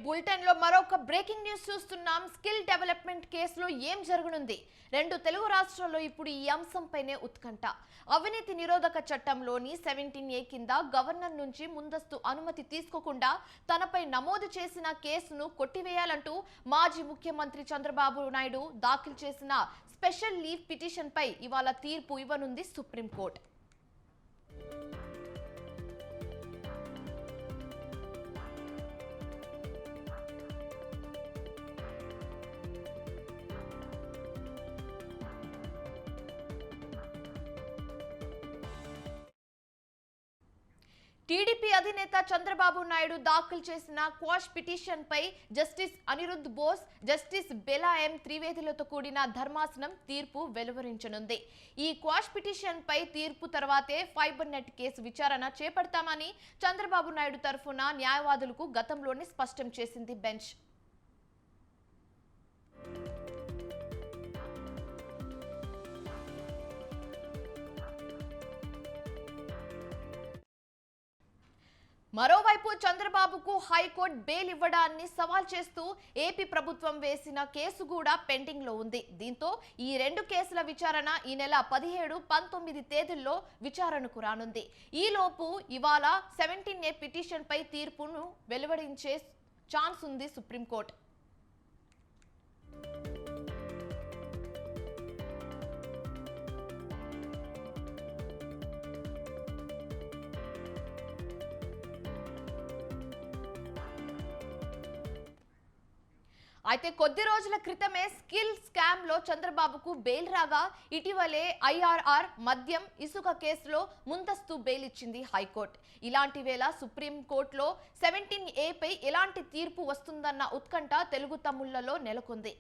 Bulletin లో మరొక breaking news చూస్తున్నాం. స్కిల్ డెవలప్మెంట్ కేసులో ఏం జరగనుంది? రెండు తెలుగు రాష్ట్రాల్లో ఇప్పుడు ఈ అంశంపైనే ఉత్కంఠ. అవినీతి నిరోధక చట్టంలోని 17A కింద గవర్నర్ నుంచి ముందస్తు అనుమతి తీసుకోకుండా తనపై నమోదు చేసిన కేసును కొట్టివేయాలంటూ మాజీ ముఖ్యమంత్రి చంద్రబాబు నాయుడు దాఖలు చేసిన స్పెషల్ లీవ్ పిటిషన్ పై ఇవాళ తీర్పు ఇవ్వనుంది సుప్రీంకోర్టు. టీడీపీ అధినేత చంద్రబాబు నాయుడు దాఖలు చేసిన క్వాష్ పిటిషన్ పై జస్టిస్ అనిరుద్ బోస్, జస్టిస్ బెలా ఎం త్రివేదులతో కూడిన ధర్మాసనం తీర్పు వెలువరించనుంది. ఈ క్వాష్ పిటిషన్ పై తీర్పు తర్వాతే ఫైబర్ నెట్ కేసు విచారణ చేపడతామని చంద్రబాబు నాయుడు తరఫున న్యాయవాదులకు గతంలోనే స్పష్టం చేసింది బెంచ్. మరోవైపు చంద్రబాబుకు హైకోర్టు బెయిల్ ఇవ్వడాన్ని సవాల్ చేస్తూ ఏపీ ప్రభుత్వం వేసిన కేసు కూడా పెండింగ్ లో ఉంది. దీంతో ఈ రెండు కేసుల విచారణ ఈ నెల 17, 19 తేదీల్లో విచారణకు రానుంది. ఈలోపు ఇవాళ 17A పిటిషన్ పై తీర్పును వెలువరించే ఛాన్స్ ఉంది సుప్రీంకోర్టు. అయితే కొద్ది రోజుల క్రితమే స్కిల్ స్కామ్ లో చంద్రబాబుకు బెయిల్ రాగా ఇటీవలే ఐఆర్ఆర్ మద్యం ఇసుక కేసులో ముందస్తు బెయిల్ ఇచ్చింది హైకోర్టు. ఇలాంటి వేళ సుప్రీంకోర్టులో 17A పై ఎలాంటి తీర్పు వస్తుందన్న ఉత్కంఠ తెలుగు తమ్ముళ్లలో నెలకొంది.